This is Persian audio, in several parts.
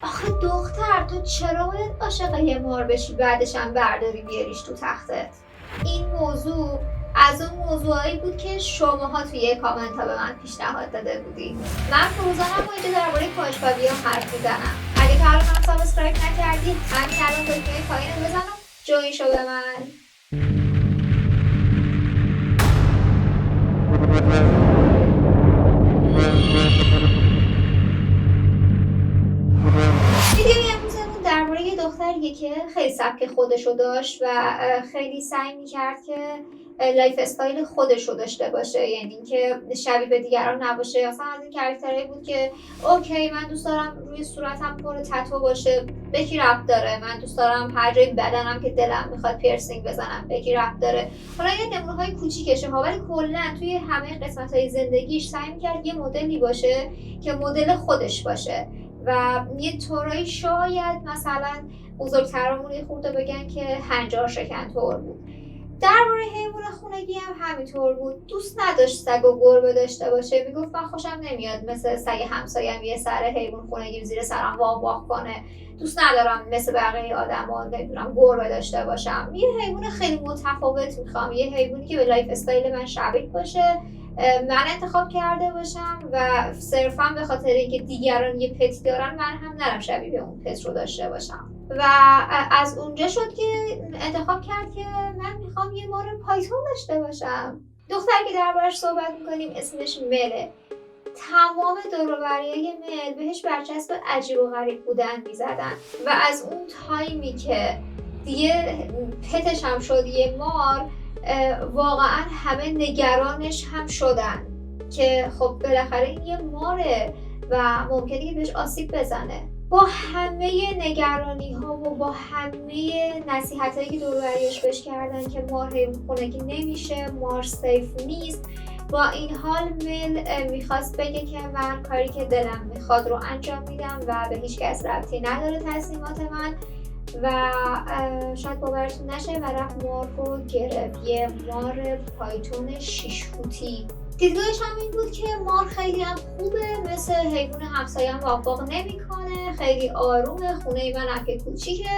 آخه دختر تو چرا باید عاشق یه مار بشی بعدش هم برداری بیاریش تو تختت؟ این موضوع از اون موضوعایی بود که شماها توی کامنت ها به من پیشنهاد داده بودی. من فروزانم و اینجا درباره کنجکاوی ها حرف میزنم. اگه تا الان هم سابسکرایب نکردی همین الان دکمه پایین رو بزن و جوین شو به من. ویدیوی امروزمون درباره یه دختریه که خیلی سبک خودشو داشت و خیلی سعی میکرد که لایف استایل خودشو داشته باشه، یعنی اینکه شبیه به دیگران نباشه. اصلا از این کاراکترایی بود که اوکی من دوست دارم روی صورتم پر تتو باشه، به کی ربط داره؟ من دوست دارم هر جای بدنم که دلم میخواد پیرسینگ بزنم، به کی ربط داره؟ حالا یه نمونه‌های کوچیکشه ها، ولی کلا توی همه قسمت‌های زندگیش سعی میکرد یه مدلی باشه که مدل خودش باشه و یه طورایی شاید مثلا بزرگترامون یه خورده بگن که هنجار شکن طور بود. درباره حیوان خونگی هم همینطور بود. دوست نداشت سگ و گربه داشته باشه، میگفت من خوشم نمیاد مثل سگ همسایم یه سر حیوان خونگی زیر سرم واق واق کنه. دوست ندارم مثل بقیه آدما نمیدونم گربه داشته باشم. یه حیوان خیلی متفاوت میخوام، یه حیوانی که به لایف استایل من شبیه باشه، من انتخاب کرده باشم و صرفا به خاطر اینکه دیگران یه پت دارن من هم نرم شبیه به اون پت رو داشته باشم. و از اونجا شد که انتخاب کرد که من میخوام یه مار پایتون داشته باشم. دختری که دربارش صحبت میکنیم اسمش مله. تمام دور و بریای مل بهش برچسب عجیب و غریب بودن میزدن و از اون تایمی که دیگه پتش هم شد یه مار، واقعا همه نگرانش هم شدن که خب بالاخره این یه ماره و ممکنه که بهش آسیب بزنه. با همه نگرانی ها و با همه نصیحت هایی که دور و بریاش بهش کردن که مار حیوان خونگی نمیشه، مار سیف نیست، با این حال مل میخواست بگه که من کاری که دلم میخواد رو انجام میدم و به هیچ کس ربطی نداره تصمیمات من. و شاید باورتون نشه و رفت مار رو گرفت، یه مار پایتون 6 فوتی. دیدگاهش هم این بود که مار خیلی هم خوبه، مثل حیوان همسایه هم وافق نمیکنه، خیلی آرومه، خونه من هم که کوچیکه،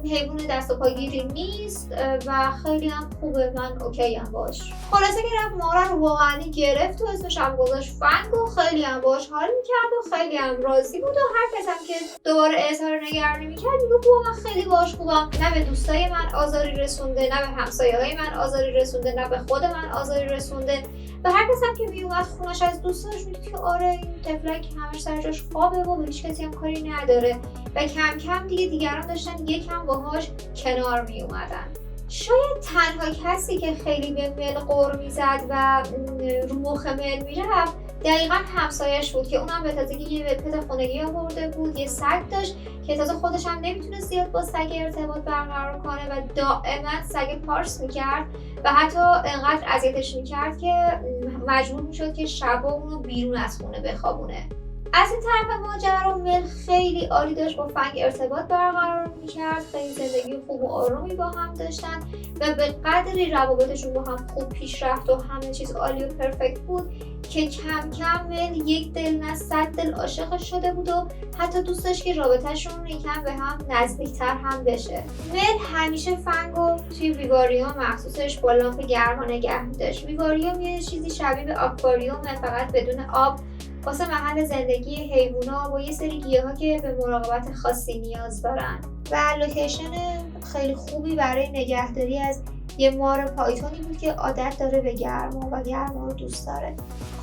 حیوان دست و پاگیری نیست و خیلی هم خوبه، من اوکی هم باش. خلاصه که رفت مارا رو واقعا گرفت و اسمش هم گذاشت فنگ و خیلی هم باش حال میکرد و خیلی هم راضی بود و هر کس هم که دوباره اظهار نگرانی میکرد میگفت من خیلی باش خوبم، نه به دوستای من آزاری رسونده، نه به همسایه‌های من آزاری رسونده، نه به خود من آزاری رسونده. و هر کس هم که میومد خونش از دوستاش میگفت که آره این تفلک همش سر جاش خوابه و به هیچ کسی هم کاری نداره و کم کم دیگران داشتن یکم باهاش کنار می اومدن. شاید تنها کسی که خیلی به مل غر میزد و رو مخ مل میرفت دقیقا همسایش بود که اونم به تازگی یه پت خونگی آورده بود، یه سگ داشت که تازه خودش هم نمیتونه زیاد با سگ ارتباط برقرار کنه و دائما سگ پارس میکرد و حتی انقدر اذیتش میکرد که مجبور میشد که شبا اونو بیرون از خونه بخوابونه. از این طرف ماجرا مل خیلی عالی داشت با فنگ ارتباط برقرار میکرد، خیلی زندگی خوب و آرومی با هم داشتن و به قدری روابطشون با هم خوب پیش رفت و همه چیز عالی و پرفکت بود که کم کم مل یک دل نه 100 دل عاشقش شده بود و حتی دوست داشت که رابطهشون یکم به هم نزدیکتر هم بشه. مل همیشه فنگو توی ویواریوم مخصوصش با لامپ گرما نگه می‌داشت. ویواریوم یه چیزی شبیه به آکواریومه، فقط بدون آب، واسه محل زندگی حیوونا با یه سری گیاها که به مراقبت خاصی نیاز دارن و لوکیشن خیلی خوبی برای نگهداری از یه مار پایتونی بود که عادت داره به گرما و گرما رو دوست داره.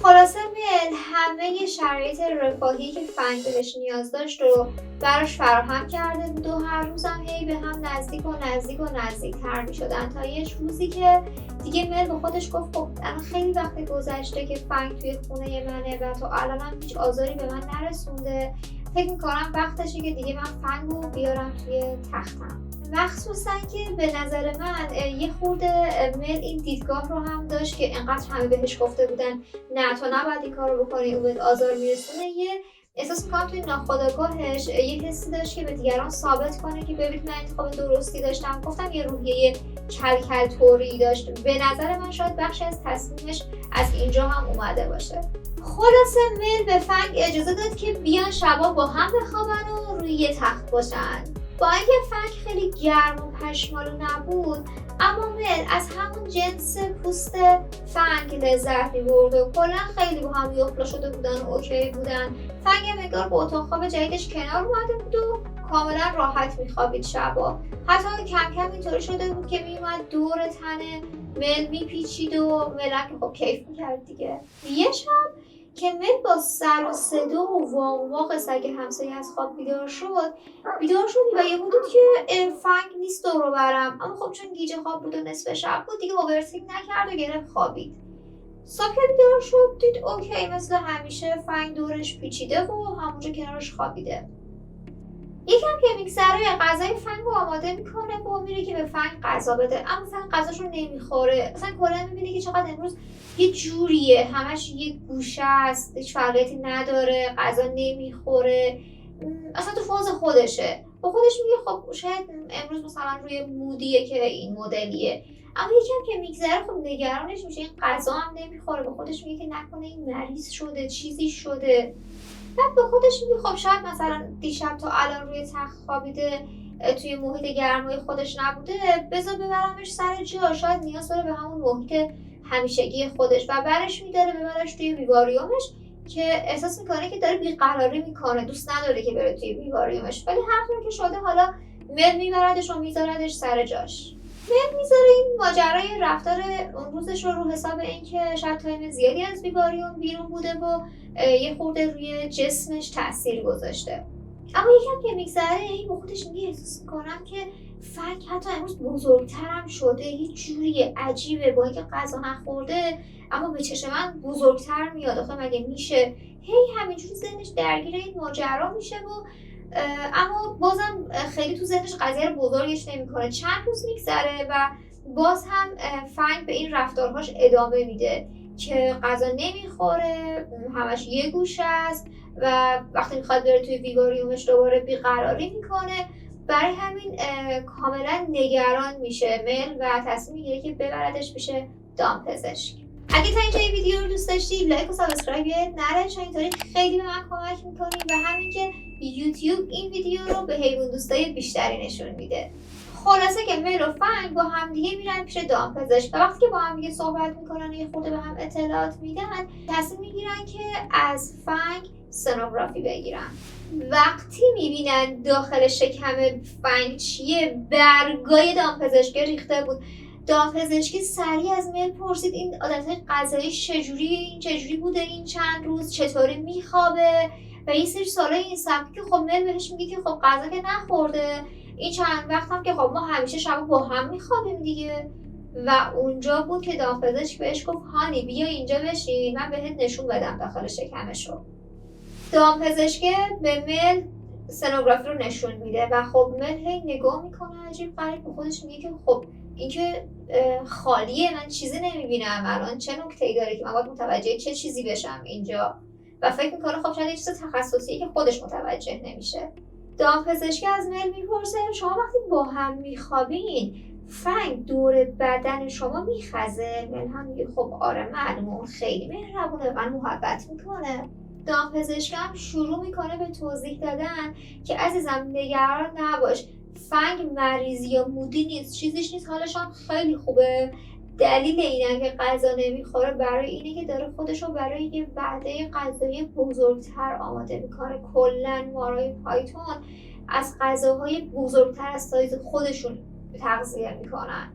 خلاصه مل همه شرایط رفاهی که فنگ بهش نیاز داشت رو براش فراهم کرده بود و هر روزم هی به هم نزدیک و نزدیک و نزدیک‌تر می‌شدن تا یه روزی که دیگه مل به خودش گفت خب الان خیلی وقت گذشته که فنگ توی خونه منه و تا الانم هیچ آزاری به من نرسونده، فکر می‌کنم وقتشه که دیگه من فنگو بیارم توی تختم. مخصوصا که به نظر من یه خورده مل این دیدگاه رو هم داشت که انقدر همه بهش گفته بودن نه تو نباید این کار رو بکنی اون بهت آزار میرسونه، یه احساس میکنم توی ناخودآگاهش یه حسی داشت که به دیگران ثابت کنه که ببینید من انتخاب درستی داشتم. گفتم یه روحیه کلکل طوری داشت. به نظر من شاید بخشی از تصمیمش از اینجا هم اومده باشه. خلاصه مل به فنگ اجازه داد که بیان شبا با هم بخوابن و روی یه تخت باشن. با اینکه فنگ خیلی گرم و پشمالو نبود، اما مل از همون جنس پوست فنگ لذت می‌برد و کلا خیلی با هم یخلا شده بودن و اوکی بودن. فنگ انگار با اتاق خواب جدیدش کنار اومده بود و کاملا راحت میخوابید شبا. حتی کم کم اینطوری شده بود که میومد دور تن مل میپیچید و مل که خب کیف میکرد دیگه. یه شب که مل با سر و صدا و واق سگ همسایه از خواب بیدار شد و یه بود که فنگ نیست دور و برم، اما خب چون گیج خواب بود و نصف شب بود دیگه اوورثینک نکرد و گرفت خوابید. صبح که بیدار شد دید اوکی مثل همیشه فنگ دورش پیچیده و همونجا کنارش خوابیده. یکم که میگذره غذای فنگ رو آماده میکنه و میره که به فنگ غذا بده، اما فنگ غذاش رو نمیخوره. اصلا کلا میبینه که چقدر امروز یه جوریه، همش یه گوشه است، هیچ فعالیتی نداره، غذا نمیخوره، اصلا تو فاز خودشه. با خودش میگه خب شاید امروز مثلا روی مودیه که این مدلیه. اما یکم که میگذره خب نگرانش میشه، این غذا هم نمیخوره. با خودش میگه که نکنه این مریض شده، چیزی شده. بعد به خودش میگه خب شاید مثلا دیشب تا الان روی تخت خوابیده، توی محیط گرمای خودش نبوده، بذار ببرمش سر جا، شاید نیاز داره به همون محیط همیشگی خودش. و برش میداره ببرش توی ویواریومش که احساس میکنه که داره بیقراری میکنه، دوست نداره که بره توی ویواریومش. ولی هر طور که شده حالا مل میبردش و میذاردش سر جاش. مل میذاره این ماجرای رفتار اون روزش رو حساب این که شاید تایم زیادی از ویواریوم بیرون بوده و یه خورده روی جسمش تاثیر گذاشته. اما یکم که میگذره این با خودش میگه احساس میکنم که فنگ حتی امروز بزرگترم شده، یه جوری عجیبه، با اینکه غذا نخورده اما به چشم من بزرگتر میاد. آخه مگه میشه؟ همینجوری ذهنش درگیر این ماجرا میشه و اما بازم خیلی تو ذهنش قضیه رو بزرگش نمیکنه. چند روز میگذره و باز هم فنگ به این رفتارهاش ادامه میده که غذا نمیخوره، همش یه گوشه است و وقتی میخواد بره توی ویواریومش دوباره بیقراری میکنه. برای همین کاملا نگران میشه مل و تصمیم میگیره که ببردش پیش دامپزشک. اگه تا اینجا این ویدیو رو دوست داشتید لایک و سابسکرایب نره، چون اینطوری خیلی به من کمک میکنید و همین که یوتیوب این ویدیو رو به حیوان دوستای بیشتری نشون میده. خلاصه که مل و فنگ با همدیگه میرن پیش دامپزشک و وقتی که با همدیگه صحبت میکنن و یه خورده به هم اطلاعات میدن، تصمیم میگیرن که از فنگ سنوگرافی بگیرن. وقتی میبینن داخل شکم فنگ چیه، برگای دامپزشکی ریخته بود. دامپزشکی سریع از مل پرسید این عادتهای غذایی چجوری بوده این چند روز، چطوری میخوابه و یه سری سوالای این سبکی که خب مل بهش میگه که خب غذا که نخورده، این چند وقت هم که خب ما همیشه شب با هم میخوابیم دیگه. و اونجا بود که دامپزشک بهش گفت هانی بیا اینجا بشین من بهت نشون بدم داخل شکمشو. دامپزشک به مل سنوگرافی رو نشون میده و خب مل هی نگاه میکنه عجیب غریب، به خودش میگه که خب این که خالیه، من چیزی نمیبینم، الان چه نکته‌ای داره که من باید متوجه چه چیزی بشم اینجا. و فکر میکنه خب شاید یه چیز تخصصیه که خودش متوجه نمیشه. دامپزشکی از مل میپرسه شما وقتی با هم میخوابین فنگ دور بدن شما میخزه؟ مل هم میگه خب آره معلومه، خیلی مهربونه، من محبت میکنه. دامپزشک هم شروع میکنه به توضیح دادن که عزیزم نگران نباش، فنگ مریض یا مودی نیست، چیزیش نیست، حالش هم خیلی خوبه. دلیل اینه که غذا نمیخوره برای اینه که داره خودشو برای یه وعده غذایی بزرگتر آماده میکنه. کلا مارای پایتون از غذاهای بزرگتر از سایز خودشون تغذیه میکنن.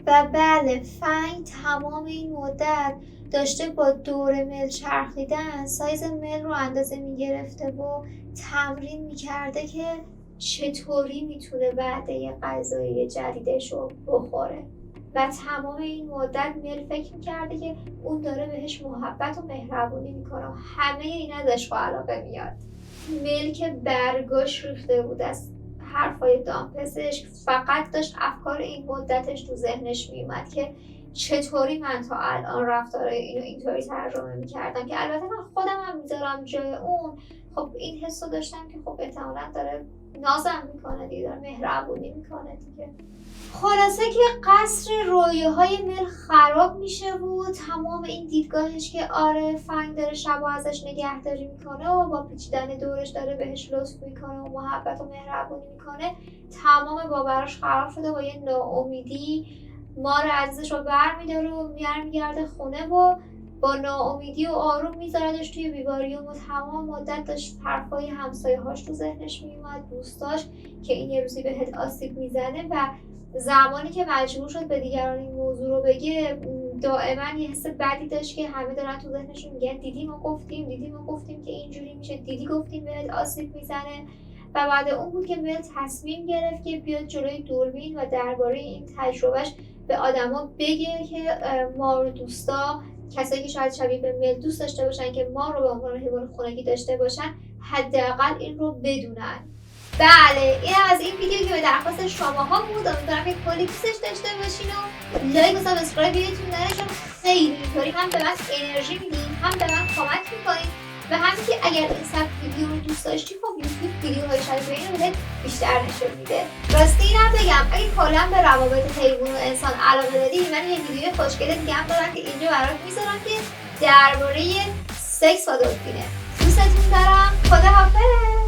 و بله فنگ تمام این مدت داشته با دور مل چرخیدن سایز مل رو اندازه میگرفته و تمرین میکرده که چطوری میتونه وعده غذایی جدیدش رو بخوره. و تمام این مدت مل فکر میکرده که اون داره بهش محبت و مهربونی میکنه و همه این ازش با علاقه میاد. مل که برگاش ریخته بود از حرفای دامپزشک، فقط داشت افکار این مدتش تو ذهنش میومد که چطوری من تا الان رفتار اینو اینطوری ترجمه میکردم، که البته من خودم هم میذارم جای اون، خب این حس رو داشتم که خب احتمالاً داره نازم میکنه دیگه، داره مهربونی میکنه دیگه. خلاصه که قصر رویاهای مل خراب میشه و تمام این دیدگاهش که آره فنگ داره شب و ازش نگهداری میکنه و با پیچیدن دورش داره بهش لطف میکنه و محبت و مهربونی میکنه، تمام باوراش خراب شده. با یه ناامیدی مار عزیزش رو برمیداره و میگرده خونه و با ناامیدی و آروم میذاردش توی بیواری و تمام مدت داشت حرفای همسایه‌هاش تو ذهنش میومد، دوستاش که این یه روزی بهت آسیب میزنه. و زمانی که مجبور شد به دیگران این موضوع رو بگه، دائما یه حس بدی داشت که همه دارن تو ذهنشون میگن دیدی ما گفتیم که اینجوری میشه، دیدی گفتیم بهت آسیب میزنه. و بعد اون بود که مل تصمیم گرفت که بیاد جلوی دوربین و درباره این تجربهش به آدما بگه که مار دوستا، کسایی که شاید شبیه به مل دوست داشته باشن که مار رو به عنوان حیوان خونگی داشته باشن، حداقل این رو بدونن. بله این از این ویدیو که به درخواست شماها بود. امیدوارم که کلی دوستش داشته باشین و لایک و سابسکرایب یادتون نره، چون خیلی اینطوری هم به من انرژی میدین، هم به من کمک میکنین. و همین که اگر این سبک ویدیو رو دوست داشتی، خب یوتیوب ویدیوهای شبیه اینو بهت بیشتر نشون میده. راستی اینم بگم اگه کلا به روابط حیوان و انسان علاقه داری، من یه ویدیو خوشگل دیگه هم دارم که اینجا برات میذارم که درباره سکس و دلفینه. دوستتون دارم. خداحافظ.